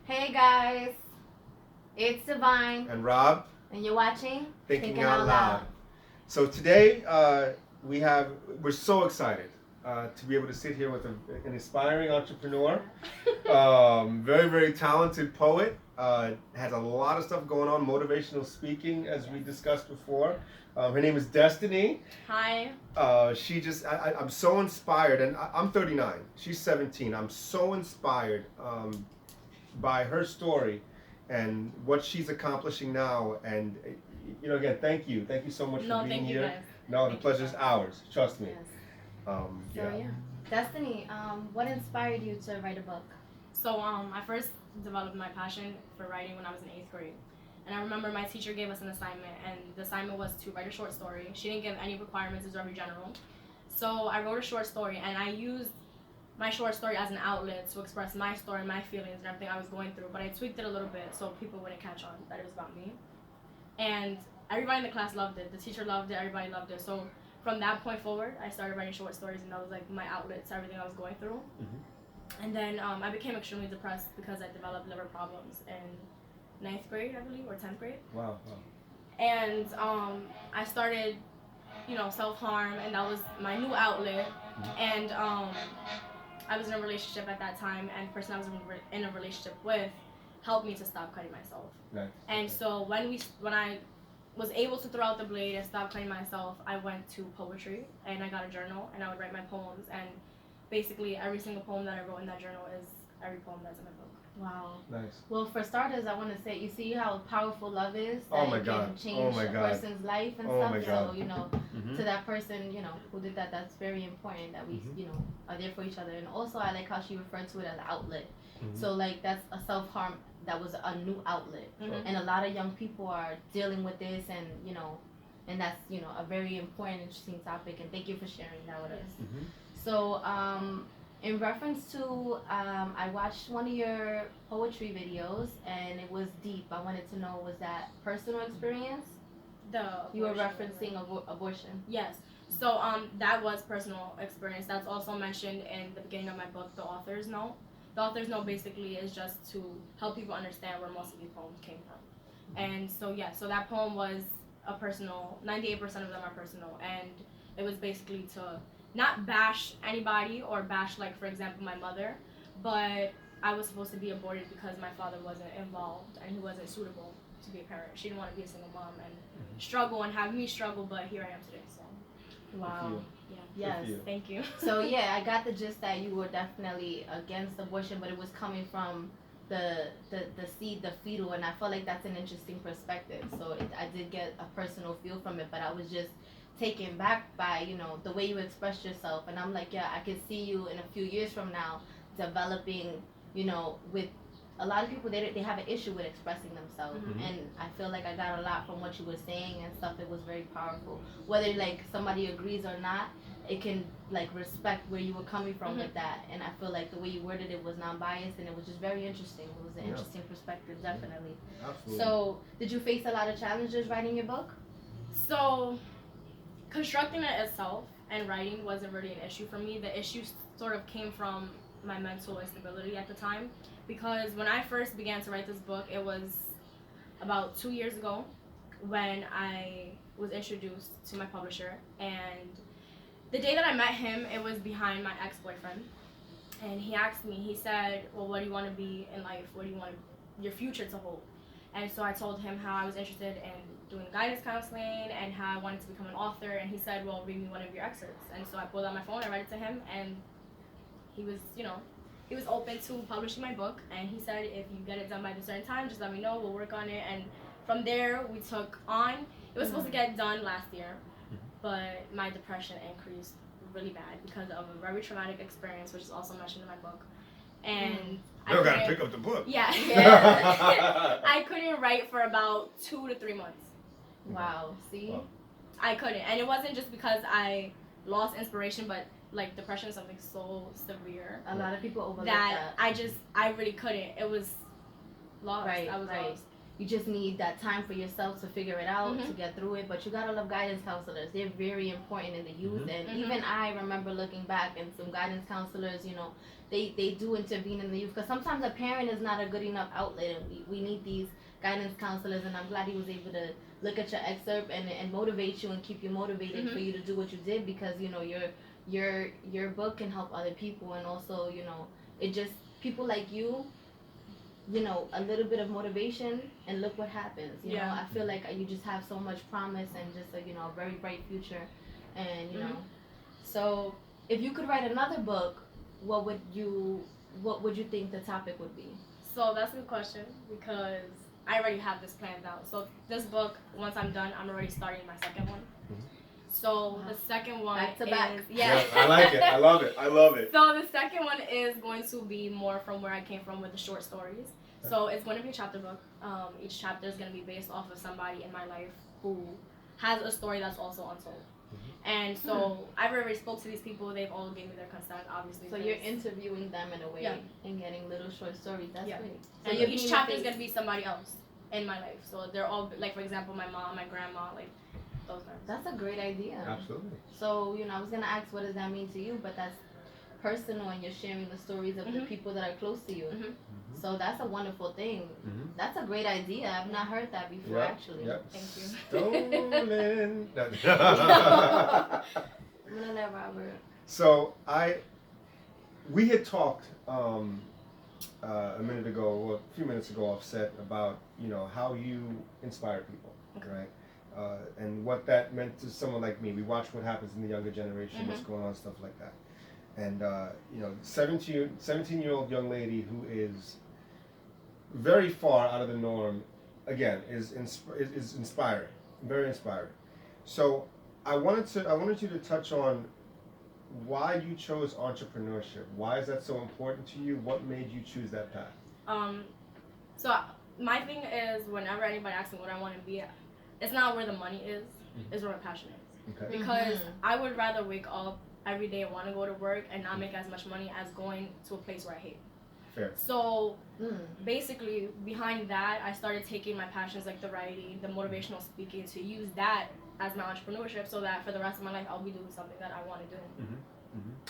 Hey guys, it's Divine, And Rob, and you're watching Thinking Out Loud. So today we're so excited to be able to sit here with an inspiring entrepreneur, very, very talented poet, has a lot of stuff going on, motivational speaking, as we discussed before. Her name is Destiny. Hi. I'm so inspired, and I'm 39. She's 17. I'm so inspired by her story and what she's accomplishing now. And again, thank you so much for being here. Guys. No, the pleasure's ours. Trust me. Yes. Destiny, what inspired you to write a book? So I first developed my passion for writing when I was in 8th grade. And I remember my teacher gave us an assignment, and the assignment was to write a short story. She didn't give any requirements, it was very general. So I wrote a short story, and I used my short story as an outlet to express my story, my feelings, and everything I was going through. But I tweaked it a little bit so people wouldn't catch on that it was about me. And everybody in the class loved it. The teacher loved it, everybody loved it. So from that point forward, I started writing short stories, and that was like my outlet to everything I was going through. Mm-hmm. And then I became extremely depressed because I developed liver problems in 9th grade, I believe, or 10th grade. Wow. And I started, self-harm, and that was my new outlet. Mm-hmm. And I was in a relationship at that time, and the person I was in a relationship with helped me to stop cutting myself. Nice. And so when I was able to throw out the blade and stop cutting myself, I went to poetry, and I got a journal, and I would write my poems, and basically every single poem that I wrote in that journal is every poem that's in my book. Wow. Nice. Well, for starters, I want to say, you see how powerful love is? Oh that my it God. can change a person's life and stuff. My God. So, Mm-hmm. to that person, who did that, that's very important that we, Mm-hmm. are there for each other. And also, I like how she referred to it as an outlet. Mm-hmm. So, like, that's a self-harm that was a new outlet. Mm-hmm. And a lot of young people are dealing with this, and, and that's, a very important, interesting topic. And thank you for sharing that with us. Mm-hmm. So, in reference to, I watched one of your poetry videos, and it was deep. I wanted to know, was that personal experience? You were referencing abortion. Yes. So that was personal experience. That's also mentioned in the beginning of my book, the author's note. The author's note basically is just to help people understand where most of these poems came from. And so so that poem was a personal, 98% of them are personal, and it was basically to not bash anybody or bash, like, for example, my mother, but I was supposed to be aborted because my father wasn't involved and he wasn't suitable to be a parent. She didn't want to be a single mom and struggle and have me struggle, but here I am today. So wow. Yeah. Yes. Thank you. So I got the gist that you were definitely against abortion, but it was coming from the seed, the fetal, and I felt like that's an interesting perspective. So I did get a personal feel from it, but I was just taken back by the way you expressed yourself, and I'm like, I could see you in a few years from now developing with a lot of people, they have an issue with expressing themselves. Mm-hmm. And I feel like I got a lot from what you were saying and stuff. It was very powerful, whether like somebody agrees or not. It can like respect where you were coming from with that, and I feel like the way you worded it was non-biased, and it was just very interesting. It was an interesting perspective, definitely. Absolutely. So did you face a lot of challenges writing your book? So constructing it itself and writing wasn't really an issue for me. The issue sort of came from my mental instability at the time, because when I first began to write this book, it was about 2 years ago when I was introduced to my publisher, and the day that I met him, it was behind my ex-boyfriend, and he asked me, he said, well, what do you want to be in life? What do you want your future to hold? And so I told him how I was interested in doing guidance counseling and how I wanted to become an author, and he said, well, read me one of your excerpts. And so I pulled out my phone, I read it to him, and he was, he was open to publishing my book, and he said, if you get it done by a certain time, just let me know, we'll work on it. And from there, we took on, it was supposed to get done last year, but my depression increased really bad because of a very traumatic experience, which is also mentioned in my book. And I gotta pick up the book. Yeah. I couldn't write for about 2 to 3 months. Wow. See? Wow. I couldn't, and it wasn't just because I lost inspiration, but like depression is something so severe. A lot of people overlook that. I really couldn't. It was lost. Right, I was right. lost. you just need that time for yourself to figure it out, to get through it. But you gotta love guidance counselors. They're very important in the youth. And even I remember looking back, and some guidance counselors, you know, they do intervene in the youth, because sometimes a parent is not a good enough outlet, and we need these guidance counselors. And I'm glad he was able to look at your excerpt and motivate you and keep you motivated for you to do what you did, because you know your book can help other people. And also, you know, it just, people like you know, a little bit of motivation, and look what happens. You know, I feel like you just have so much promise, and just a, you know, a very bright future. And you know, so if you could write another book, what would you think the topic would be? So that's a good question, because I already have this planned out. So this book, once I'm done, I'm already starting my second one. So the second one back to back. Yeah, I like it. I love it. I love it. So the second one is going to be more from where I came from with the short stories. So it's going to be a chapter book. Each chapter is going to be based off of somebody in my life who has a story that's also untold. And so I've already spoke to these people. They've all gave me their consent, obviously. So you're interviewing them in a way, and getting little short stories. That's great. So and each chapter is going to be somebody else in my life. So they're all, like, for example, my mom, my grandma, like, those guys. That's a great idea. Absolutely. So, you know, I was going to ask, what does that mean to you? But that's personal, and you're sharing the stories of the people that are close to you. So that's a wonderful thing. That's a great idea. I've not heard that before, actually. Thank you. Stolen. I'm gonna let Robert. So we had talked a minute ago, well, a few minutes ago, offset, about, you know, how you inspire people, right? And what that meant to someone like me. We watch what happens in the younger generation, what's going on, stuff like that. And you know, 17-year-old young lady who is very far out of the norm, again, is inspiring, very inspiring. So I wanted you to touch on why you chose entrepreneurship. Why is that so important to you? What made you choose that path? So my thing is, whenever anybody asks me what I want to be, it's not where the money is, it's where my passion is. Okay. Because I would rather wake up every day and want to go to work and not make as much money as going to a place where I hate. Fair. So basically, behind that, I started taking my passions, like the writing, the motivational speaking, to use that as my entrepreneurship, so that for the rest of my life, I'll be doing something that I want to do.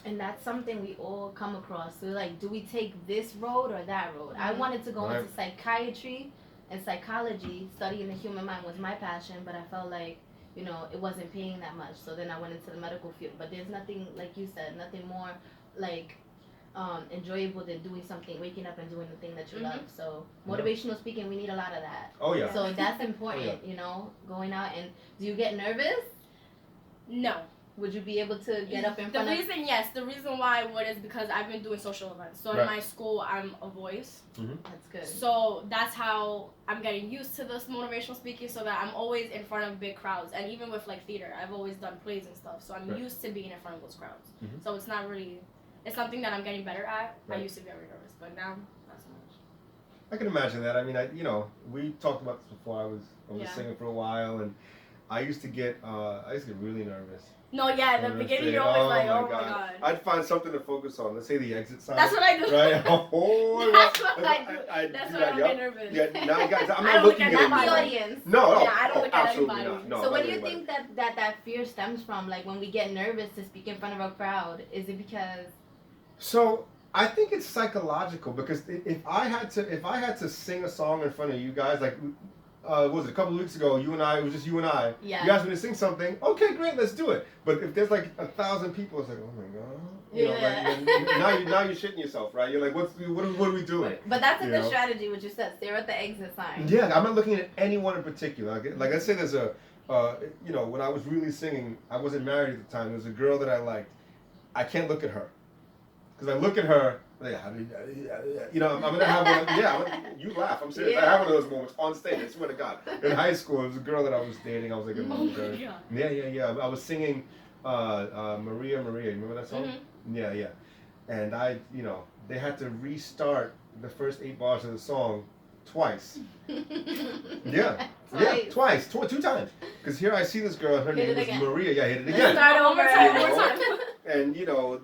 And that's something we all come across. So, like, do we take this road or that road? I wanted to go into psychiatry and psychology. Studying the human mind was my passion, but I felt like, you know, it wasn't paying that much. So then I went into the medical field. But there's nothing, like you said, nothing more like enjoyable than doing something, waking up and doing the thing that you love. So motivational speaking, we need a lot of that. Oh yeah. So that's important, you know, going out. And do you get nervous? No. Would you be able to get up in front of... The reason why I would is because I've been doing social events. So in my school, I'm a voice. That's good. So that's how I'm getting used to this motivational speaking, so that I'm always in front of big crowds. And even with, like, theater, I've always done plays and stuff. So I'm used to being in front of those crowds. So it's not really... It's something that I'm getting better at. I used to be very nervous, but now, not so much. I can imagine that. I mean, you know, we talked about this before. I was a singer for a while, and I used to get really nervous. No, yeah, in the beginning you're always like, oh my god. I'd find something to focus on. Let's say the exit sign. That's what I do. Right? That's what I do. That's why I get nervous. Yeah, now guys, I'm not looking at the audience. No, yeah, I don't look at absolutely anybody. not. No, so what do you think that fear stems from? Like, when we get nervous to speak in front of a crowd, is it because... So I think it's psychological, because if I had to sing a song in front of you guys, like what was it, a couple of weeks ago, it was just you and I. Yeah. You asked me to sing something. Okay, great, let's do it. But if there's like 1,000 people, it's like, oh my god. You know, now you're shitting yourself, right? You're like, what are we doing? But that's a good strategy, what you said. Stare at the exit sign. Yeah, I'm not looking at anyone in particular. Like I said, there's you know, when I was really singing, I wasn't married at the time. There was a girl that I liked. I can't look at her. Because I look at her, like, you know, I'm gonna have one. You laugh. I'm serious. I have one of those moments on stage. I swear to God. In high school, there was a girl that I was dating. I was like, yeah. I was singing Maria. Remember that song? Yeah. And they had to restart the first 8 bars of the song twice. Twice. Two times. Because here I see this girl. Her name was Maria. Yeah, hit it again. Start over. And you know.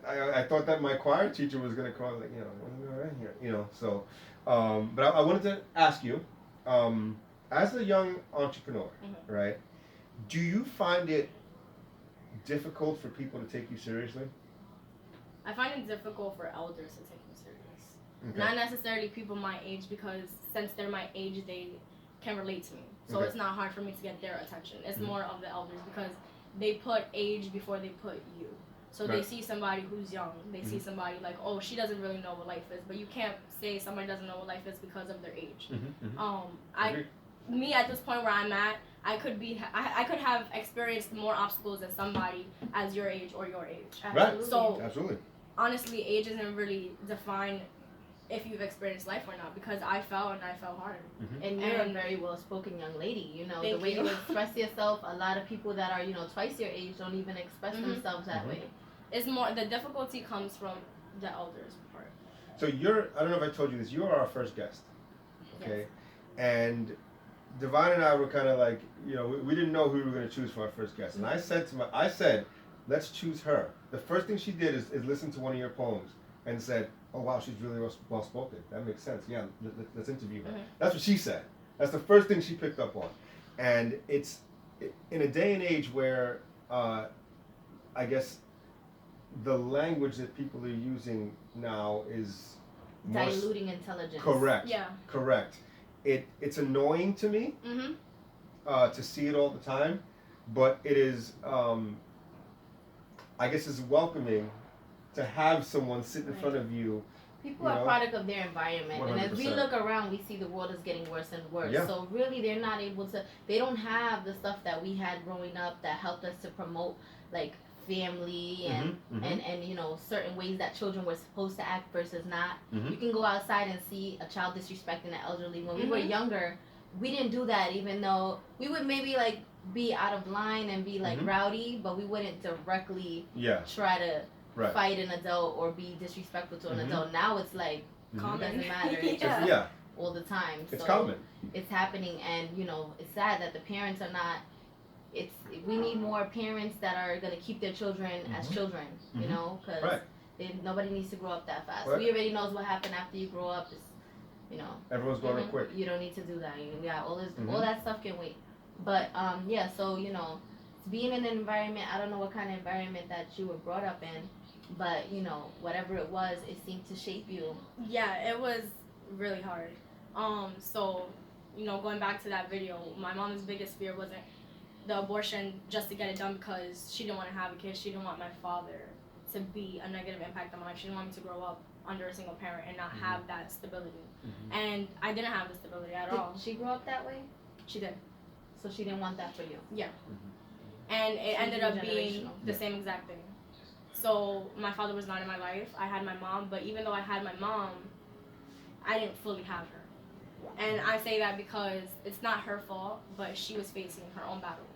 I thought that my choir teacher was going to call, like, you know, right here, you know, so, but I wanted to ask you, as a young entrepreneur, Mm-hmm. right? Do you find it difficult for people to take you seriously? I find it difficult for elders to take me serious. Okay. Not necessarily people my age, because since they're my age, they can relate to me. So Okay. it's not hard for me to get their attention. It's Mhm. more of the elders, because they put age before they put you. So they Right. see somebody who's young. They see Mhm. somebody like, oh, she doesn't really know what life is. But you can't say somebody doesn't know what life is because of their age. Agreed. Me at this point where I'm at, I could have experienced more obstacles than somebody as your age or your age. Right. So Absolutely. honestly, age isn't really defined if you've experienced life or not, because I fell and I fell hard. Mhm. And you're a And- very well-spoken young lady. You know, the Thank way you. you express yourself. A lot of people that are, twice your age don't even express Mhm. themselves that Mhm. way. It's more, the difficulty comes from the elders part. So I don't know if I told you this, you are our first guest. Okay? And Divine and I were kind of like, we didn't know who we were going to choose for our first guest. And I said, let's choose her. The first thing she did is listen to one of your poems and said, oh wow, she's really well spoken. That makes sense. Yeah, let's interview her. Mhm. That's what she said. That's the first thing she picked up on. And in a day and age where I guess the language that people are using now is more Diluting intelligence. correct. Yeah. Correct. It's annoying to me Mhm. to see it all the time, but it is I guess it's welcoming to have someone sit in front of you. People are product of their environment, and as we 100%. look around, we see the world is getting worse and worse. Yeah. So really, they're not able to. They don't have the stuff that we had growing up that helped us to promote like family and Mhm, mhm. and certain ways that children were supposed to act versus not. Mhm. You can go outside and see a child disrespecting the elderly. When we were Mhm. younger, we didn't do that. Even though we would maybe like be out of line and be like Mhm. rowdy, but we wouldn't directly Yeah. try to Right. fight an adult or be disrespectful to an Mhm. adult. Now it's like Mhm. doesn't matter. It's Yeah. Yeah. all the time. It's So common. it's happening, and it's sad that the parents are not. We need more parents that are gonna keep their children as Mhm. children, Mhm. because Right. nobody needs to grow up that fast. Right. We already knows what happened after you grow up. It's, Everyone's growing up quick. you don't need to do that. All Mhm. that stuff can wait. But yeah, so being in an environment, I don't know what kind of environment that you were brought up in, but whatever it was, it seemed to shape you. Yeah, it was really hard. So, going back to that video, my mom's biggest fear wasn't the abortion just to get it done because she didn't want to have a kid. She didn't want my father to be a negative impact on my life. She didn't want me to grow up under a single parent and not have that stability. Mhm. And I didn't have the stability at all. Did she grow up that way? She did. So she didn't want that for you. Yeah. Mhm. And it So ended up being generational. the same exact thing. So my father was not in my life. I had my mom, but even though I had my mom, I didn't fully have her. And I say that because it's not her fault, but she was facing her own battles.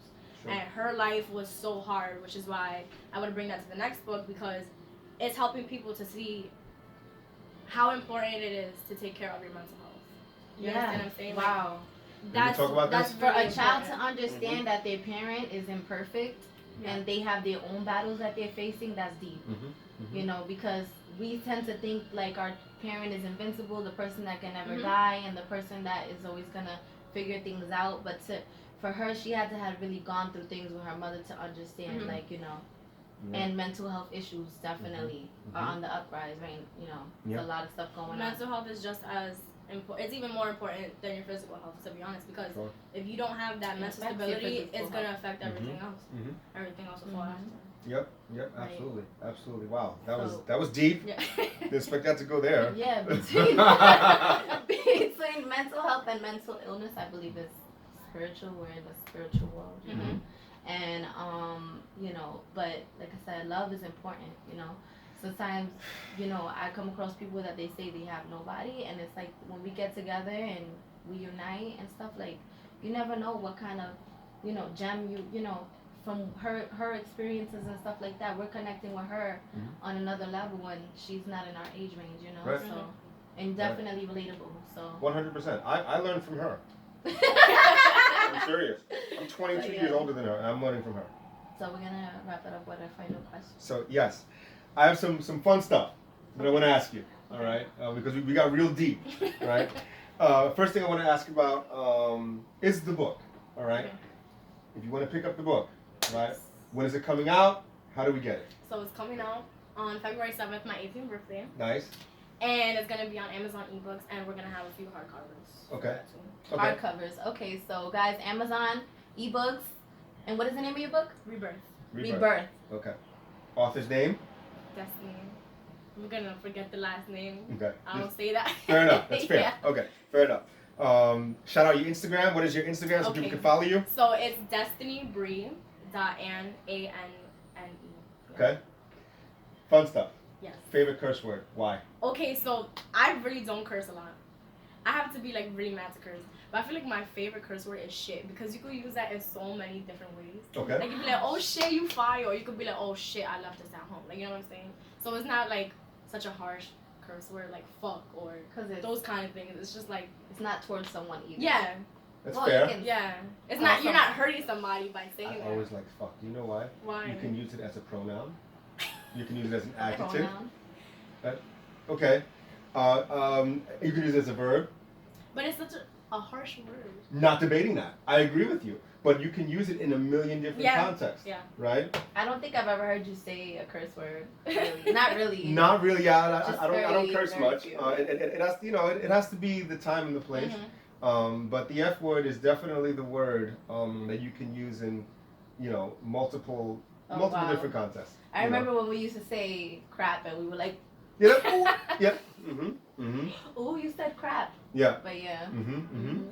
Sure. And her life was so hard, which is why I want to bring that to the next book, because it's helping people to see how important it is to take care of your mental health. You understand what I'm saying? Like, Wow. that's talk about that's this? For really a child to important. understand that their parent is imperfect Yeah. and they have their own battles that they're facing, that's deep. Mhm. Mhm. Because we tend to think like our parent is invincible, the person that can never Mhm. die, and the person that is always gonna figure things out. But for her, she had to have really gone through things with her mother to understand, Mhm. Yeah. and mental health issues definitely Mhm. are on the uprise, right? Yeah. There's a lot of stuff going Mental health is just as important. It's even more important than your physical health, to be honest, because Sure. if you don't have that It mental affects your stability, physical it's gonna health. affect everything else. Mhm. Everything else will fall Mhm. after. Yep. Right. Absolutely. Wow. That So- was deep. Yeah. Didn't expect that to go there. on. Yeah, between mental health and mental illness, I believe is spiritual. We're in the spiritual world, Mhm. and but like I said, love is important. Sometimes I come across people that they say they have nobody, and it's like when we get together and we unite and stuff, like you never know what kind of gem from her experiences and stuff like that. We're connecting with her Mhm. on another level when she's not in our age range, Right. so and definitely relatable. So 100%. I learned from her. I'm serious. I'm 22 years older than her, and I'm learning from her. So we're gonna wrap it up with our final question. So yes, I have some fun stuff that I want to ask you. All right, because we got real deep, right? First thing I want to ask about is the book. All right. Okay. If you want to pick up the book, right? When is it coming out? How do we get it? So it's coming out on February 7th, my 18th birthday. Nice. And it's gonna be on Amazon ebooks, and we're gonna have a few hardcovers. Okay. For Okay. Hardcovers. Okay, so guys, Amazon, ebooks, and what is the name of your book? Rebirth. Rebirth. Okay. Author's name? Destiny. I'm gonna forget the last name. Okay. I don't say that. Fair enough. That's fair. Yeah. Okay. Fair enough. Shout out your Instagram. What is your Instagram so Okay. people can follow you? So it's DestinyBree.Anne. Okay. Fun stuff. Yes. Favorite curse word? Why? Okay, so I really don't curse a lot. I have to be like really mad to curse. But I feel like my favorite curse word is shit, because you could use that in so many different ways. Okay. Like you could be like, oh shit, you fire, or you could be like, oh shit, I left this at home. Like, you know what I'm saying? So it's not like such a harsh curse word like fuck or Because those kind of things. It's just like, it's not towards someone either. yeah, That's Well, fair. you can- yeah. It's not, Awesome. you're not hurting somebody by saying I that. always like fuck. Do you know why? Why? You can use it as a pronoun. You can use it as an adjective. Pronoun. Okay. You can use it as a verb. But it's such a harsh word. Not debating that. I agree with you. But you can use it in a million different Yeah. contexts. Yeah. Right? I don't think I've ever heard you say a curse word. Really. Not really. Not really. Yeah, Just I don't very, curse very much. few. It has, it has to be the time and the place. Mhm. But the F word is definitely the word that you can use in, multiple Oh, wow. different contexts. I remember when we used to say crap and we were like, Yep. Yep. Mhm. "Ooh, you said crap." Yeah. But yeah. Mhm. Mhm.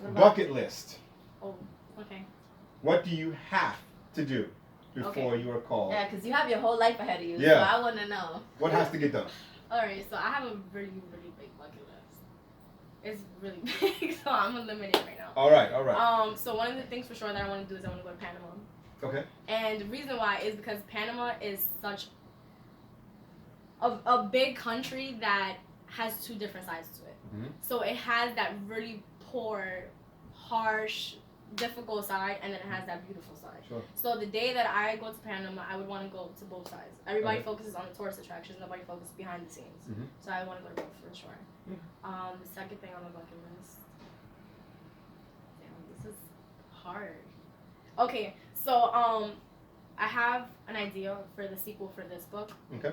What about- Bucket list. Oh, okay. What do you have to do before you are called? Yeah, because you have your whole life ahead of you. Yeah. So I want to know. What has to get done? Alright, so I have a really, really big bucket list. It's really big, so I'm gonna limit it right now. All right. All right. So one of the things for sure that I want to do is I want to go to Panama. Okay. And the reason why is because Panama is such a big country that has two different sides to it. Mhm. So it has that really poor, harsh, difficult side, and then it has that beautiful side. Sure. So the day that I go to Panama, I would want to go to both sides. Everybody Okay. focuses on the tourist attractions, nobody focuses behind the scenes. Mhm. So I want to go to both for sure. Yeah. The second thing on the bucket list. Damn, this is hard. Okay, so I have an idea for the sequel for this book, Okay.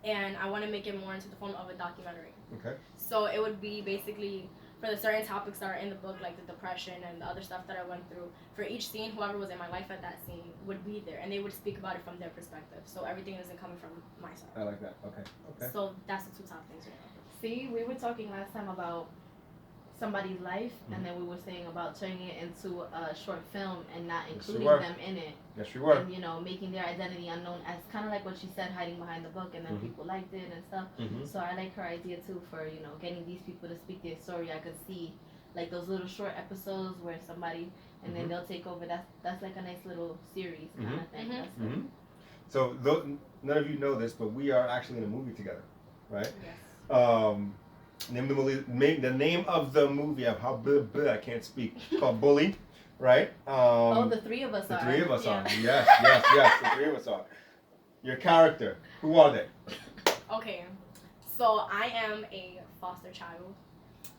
and I want to make it more into the form of a documentary. Okay. So it would be basically for the certain topics that are in the book, like the depression and the other stuff that I went through. For each scene, whoever was in my life at that scene would be there, and they would speak about it from their perspective. So everything isn't coming from my side. I like that. Okay. Okay. So that's the two top things right now. See, we were talking last time about somebody's life, and then we were saying about turning it into a short film and not Yes, including you were. them in it. Yes, you were. And making their identity unknown, as kind of like what she said, hiding behind the book, and then Mhm. people liked it and stuff. Mhm. So I like her idea too for getting these people to speak their story. I could see like those little short episodes where somebody and then Mhm. they'll take over. That's like a nice little series kind Mhm. of thing. Mhm. That's good. Mhm. So none of you know this, but we are actually in a movie together, right? Yes. The name of the movie of how I can't speak called Bully, right? The three of us The are. three of us Yeah. are. Yes. The three of us are. Your character. Who are they? Okay, so I am a foster child,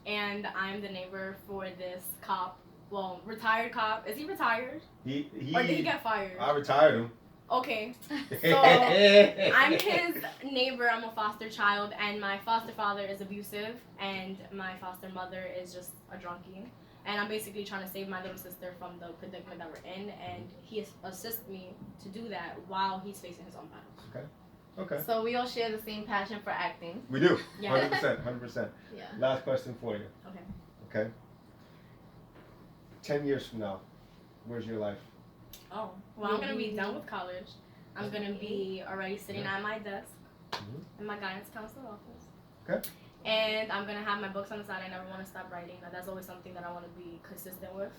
and I'm the neighbor for this cop. Well, retired cop. Is he retired? He. Or did he get fired? I retired him. Okay. So I'm his neighbor. I'm a foster child, and my foster father is abusive, and my foster mother is just a drunkie. And I'm basically trying to save my little sister from the predicament that we're in, and he assists me to do that while he's facing his own battles. Okay. So we all share the same passion for acting. We do. Yeah. 100%. Yeah. Last question for you. Okay. Okay. 10 years from now, where's your life? Oh, well, I'm gonna be done with college. I'm gonna be already sitting at my desk Mhm. in my guidance counselor office. Okay. And I'm gonna have my books on the side. I never want to stop writing. That's always something that I want to be consistent with,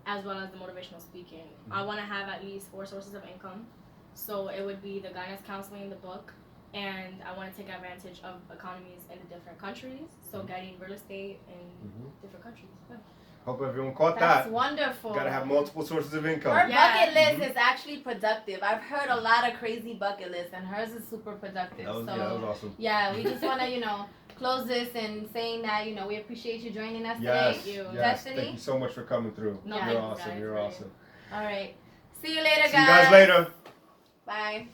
as well as the motivational speaking. I want to have at least 4 sources of income. So it would be the guidance counseling, the book, and I want to take advantage of economies in the different countries. So getting real estate in different countries. Yeah. Hope everyone caught That's that. wonderful. Got to have multiple sources of income. Her Yeah. bucket list Mhm. is actually productive. I've heard a lot of crazy bucket lists, and hers is super productive. That was, so yeah, that was awesome. yeah, we just want to, close this and saying that, we appreciate you joining us Yes, today. you. yes. Destiny? Thank you so much for coming through. No, Yeah. You're thank you awesome. guys. You're Really. awesome. All right. See you later, guys. See you guys later. Bye.